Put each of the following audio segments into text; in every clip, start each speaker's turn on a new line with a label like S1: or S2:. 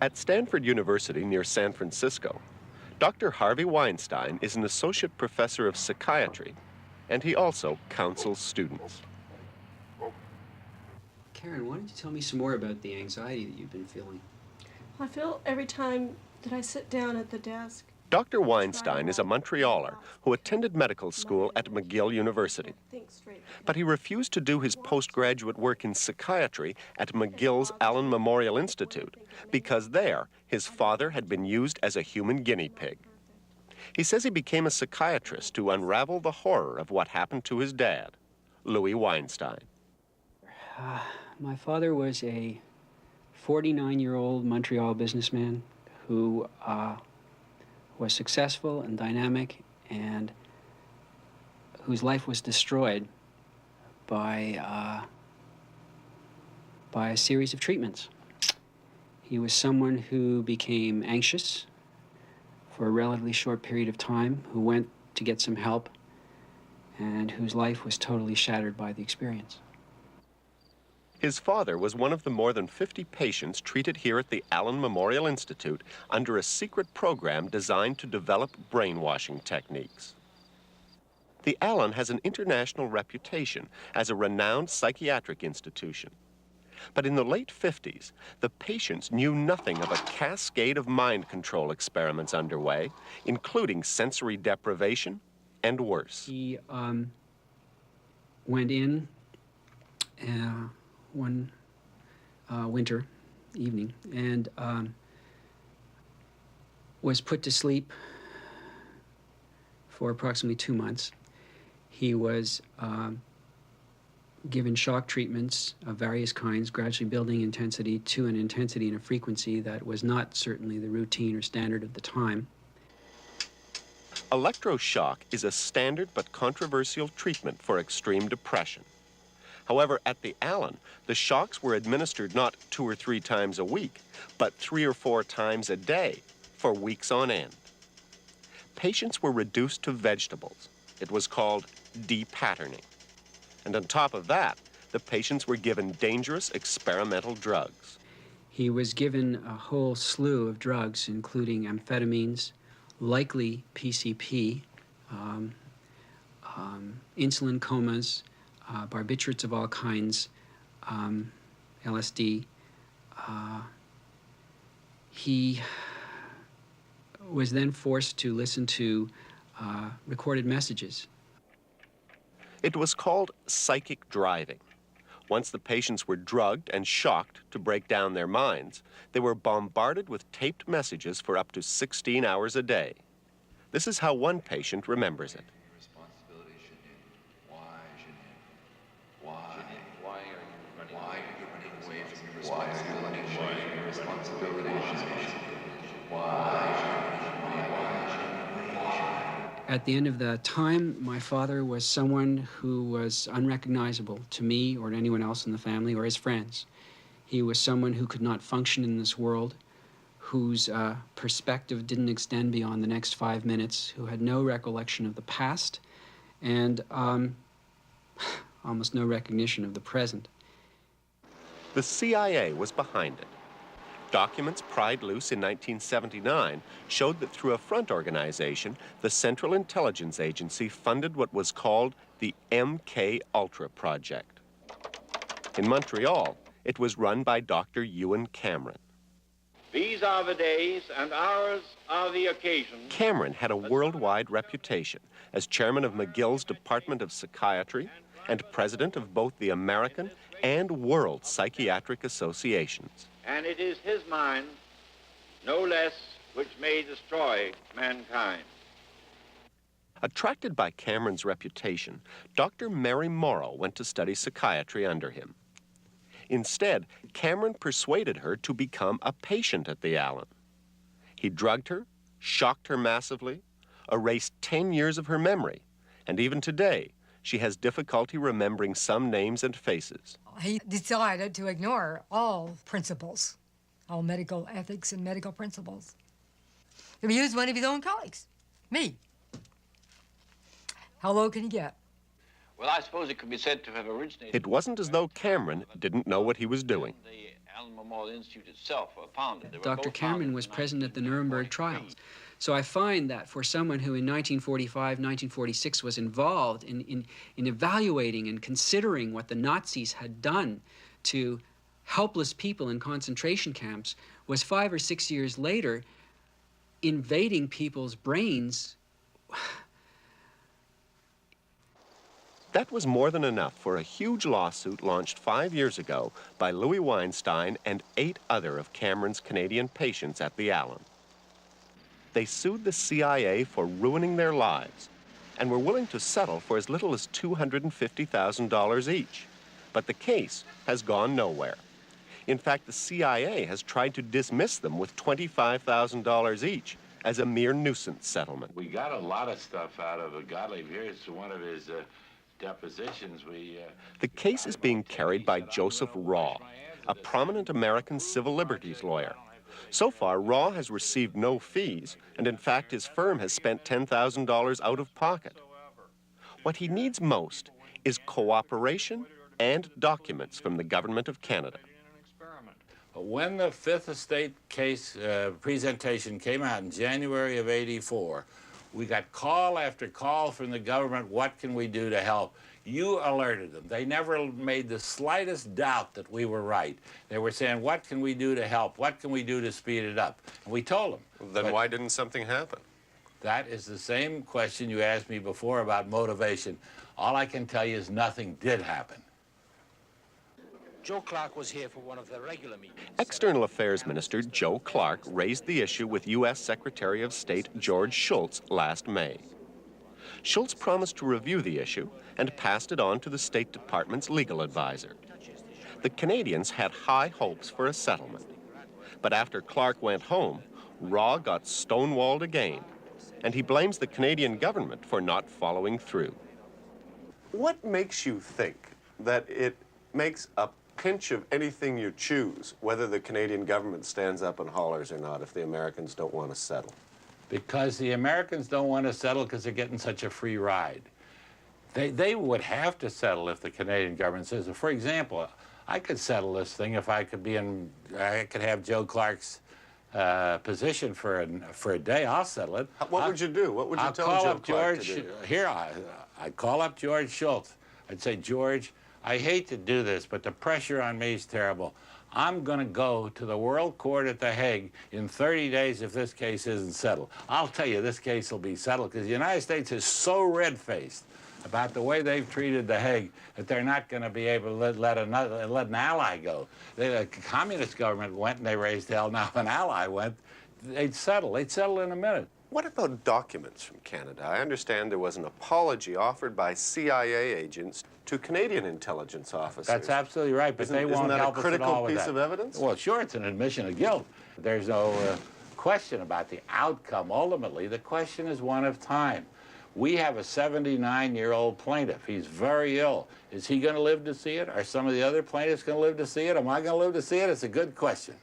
S1: At Stanford University near San Francisco, Dr. Harvey Weinstein is an associate professor of psychiatry, and he also counsels students.
S2: Karen, why don't you tell me some more about the anxiety that you've been feeling?
S3: I feel every time that I sit down at the desk.
S1: Dr. Weinstein is a Montrealer who attended medical school at McGill University. But he refused to do his postgraduate work in psychiatry at McGill's Allen Memorial Institute because there his father had been used as a human guinea pig. He says he became a psychiatrist to unravel the horror of what happened to his dad, Louis Weinstein.
S2: My father was a 49-year-old Montreal businessman who was successful and dynamic, and whose life was destroyed by a series of treatments. He was someone who became anxious for a relatively short period of time, who went to get some help, and whose life was totally shattered by the experience.
S1: His father was one of the more than 50 patients treated here at the Allen Memorial Institute under a secret program designed to develop brainwashing techniques. The Allen has an international reputation as a renowned psychiatric institution. But in the late 50s, the patients knew nothing of a cascade of mind control experiments underway, including sensory deprivation and worse.
S2: He went in one winter evening and was put to sleep for approximately 2 months. He was given shock treatments of various kinds, gradually building intensity to an intensity and a frequency that was not certainly the routine or standard of the time.
S1: Electroshock is a standard but controversial treatment for extreme depression. However, at the Allen, the shocks were administered not 2 or 3 times a week, but 3 or 4 times a day for weeks on end. Patients were reduced to vegetables. It was called depatterning. And on top of that, the patients were given dangerous experimental drugs.
S2: He was given a whole slew of drugs, including amphetamines, likely PCP, insulin comas, barbiturates of all kinds, LSD. He was then forced to listen to recorded messages.
S1: It was called psychic driving. Once the patients were drugged and shocked to break down their minds, they were bombarded with taped messages for up to 16 hours a day. This is how one patient remembers it.
S2: At the end of the time, my father was someone who was unrecognizable to me or to anyone else in the family or his friends. He was someone who could not function in this world, whose perspective didn't extend beyond the next 5 minutes, who had no recollection of the past, and almost no recognition of the present.
S1: The CIA was behind it. Documents pried loose in 1979 showed that through a front organization, the Central Intelligence Agency funded what was called the MK Ultra Project. In Montreal, it was run by Dr. Ewan Cameron.
S4: These are the days and hours are the occasion.
S1: Cameron had a worldwide reputation as chairman of McGill's Department of Psychiatry and president of both the American and World Psychiatric Associations.
S4: And it is his mind, no less, which may destroy mankind.
S1: Attracted by Cameron's reputation, Dr. Mary Morrow went to study psychiatry under him. Instead, Cameron persuaded her to become a patient at the Allen. He drugged her, shocked her massively, erased 10 years of her memory, and even today, she has difficulty remembering some names and faces.
S5: He decided to ignore all principles, all medical ethics and medical principles. He used one of his own colleagues, me. How low can he get?
S6: Well, I suppose it could be said to have originated...
S1: It wasn't as though Cameron didn't know what he was doing.
S6: Allen Memorial Institute itself founded.
S2: Dr. Cameron was present at the Nuremberg trials. So I find that for someone who in 1945, 1946 was involved in evaluating and considering what the Nazis had done to helpless people in concentration camps, was 5 or 6 years later invading people's brains.
S1: That was more than enough for a huge lawsuit launched 5 years ago by Louis Weinstein and 8 other of Cameron's Canadian patients at the Allen. They sued the CIA for ruining their lives and were willing to settle for as little as $250,000 each. But the case has gone nowhere. In fact, the CIA has tried to dismiss them with $25,000 each as a mere nuisance settlement.
S7: We got a lot of stuff out of Gottlieb here. It's one of his depositions.
S1: The case is being carried by Joseph Raw, a prominent American civil liberties lawyer. So far, Raw has received no fees, and in fact, his firm has spent $10,000 out of pocket. What he needs most is cooperation and documents from the Government of Canada.
S7: When the Fifth Estate case presentation came out in January of '84, we got call after call from the government, what can we do to help? You alerted them. They never made the slightest doubt that we were right. They were saying, what can we do to help? What can we do to speed it up? And we told them.
S1: Then why didn't something happen?
S7: That is the same question you asked me before about motivation. All I can tell you is nothing did happen.
S8: Joe Clark was here for one of the regular meetings.
S1: External Affairs Minister Joe Clark raised the issue with U.S. Secretary of State George Shultz last May. Shultz promised to review the issue and passed it on to the State Department's legal advisor. The Canadians had high hopes for a settlement. But after Clark went home, Raw got stonewalled again, and he blames the Canadian government for not following through.
S9: What makes you think that it makes a pinch of anything you choose whether the Canadian government stands up and hollers or not if the Americans don't want to settle?
S7: Because the Americans don't want to settle because they're getting such a free ride. They would have to settle if the Canadian government says, for example, I could settle this thing if I could I could have Joe Clark's position for a day. I'll settle it.
S9: What would you do? What would you tell Joe Clark to do?
S7: Here, I'd call up George Shultz. I'd say, George, I hate to do this, but the pressure on me is terrible. I'm going to go to the World Court at The Hague in 30 days if this case isn't settled. I'll tell you, this case will be settled because the United States is so red-faced about the way they've treated The Hague that they're not going to be able to let an ally go. The communist government went and they raised hell. Now, if an ally went, they'd settle. They'd settle in a minute.
S9: What about documents from Canada? I understand there was an apology offered by CIA agents to Canadian intelligence officers.
S7: That's absolutely right, but they won't help us at all with that.
S9: Isn't that a critical piece of evidence?
S7: Well, sure, it's an admission of guilt. There's no question about the outcome. Ultimately, the question is one of time. We have a 79-year-old plaintiff. He's very ill. Is he going to live to see it? Are some of the other plaintiffs going to live to see it? Am I going to live to see it? It's a good question.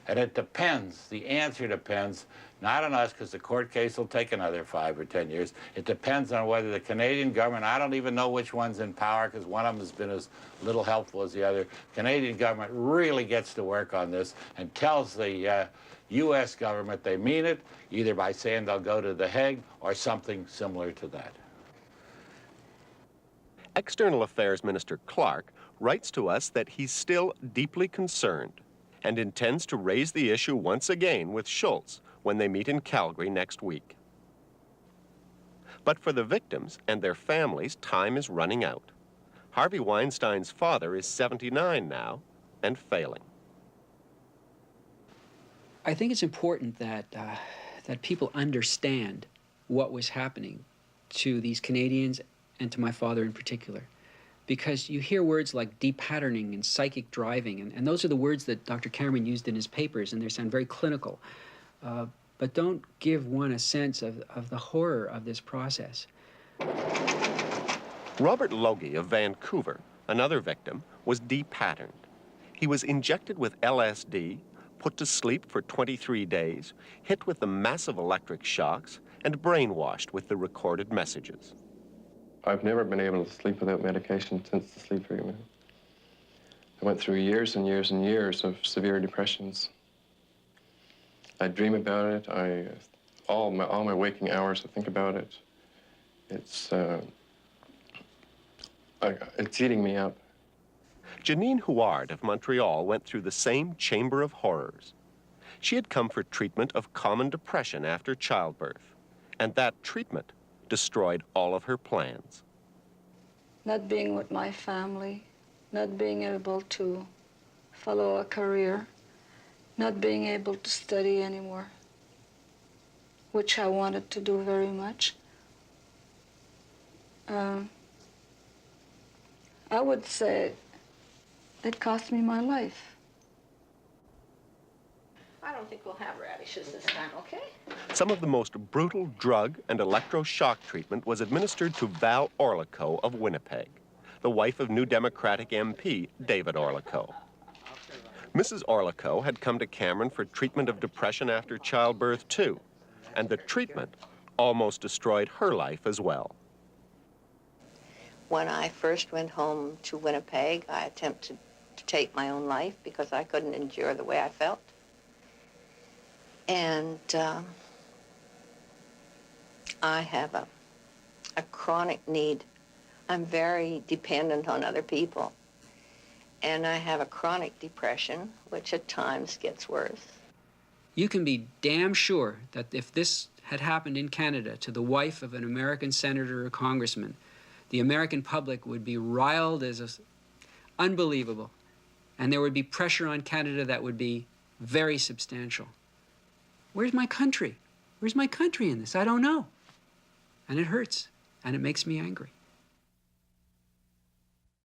S7: And it depends. The answer depends. Not on us, because the court case will take another 5 or 10 years. It depends on whether the Canadian government, I don't even know which one's in power, because one of them has been as little helpful as the other. Canadian government really gets to work on this and tells the U.S. government they mean it, either by saying they'll go to The Hague or something similar to that.
S1: External Affairs Minister Clark writes to us that he's still deeply concerned and intends to raise the issue once again with Shultz when they meet in Calgary next week. But for the victims and their families, time is running out. Harvey Weinstein's father is 79 now and failing.
S2: I think it's important that, that people understand what was happening to these Canadians and to my father in particular. Because you hear words like depatterning and psychic driving, and those are the words that Dr. Cameron used in his papers, and they sound very clinical. But don't give one a sense of the horror of this process.
S1: Robert Logie of Vancouver, another victim, was depatterned. He was injected with LSD, put to sleep for 23 days, hit with the massive electric shocks, and brainwashed with the recorded messages.
S10: I've never been able to sleep without medication since the sleep treatment. I went through years and years and years of severe depressions. I dream about it. All my waking hours, I think about it. It's eating me up.
S1: Janine Huard of Montreal went through the same chamber of horrors. She had come for treatment of common depression after childbirth, and that treatment destroyed all of her plans.
S11: Not being with my family, not being able to follow a career, not being able to study anymore, which I wanted to do very much. I would say it cost me my life.
S12: I don't think we'll have radishes this time, okay?
S1: Some of the most brutal drug and electroshock treatment was administered to Val Orlico of Winnipeg, the wife of New Democratic MP David Orlico. Mrs. Orlico had come to Cameron for treatment of depression after childbirth too, and the treatment almost destroyed her life as well.
S12: When I first went home to Winnipeg, I attempted to take my own life because I couldn't endure the way I felt. And I have a chronic need. I'm very dependent on other people. And I have a chronic depression, which at times gets worse.
S2: You can be damn sure that if this had happened in Canada to the wife of an American senator or congressman, the American public would be riled as unbelievable. And there would be pressure on Canada that would be very substantial. Where's my country? Where's my country in this? I don't know. And it hurts, and it makes me angry.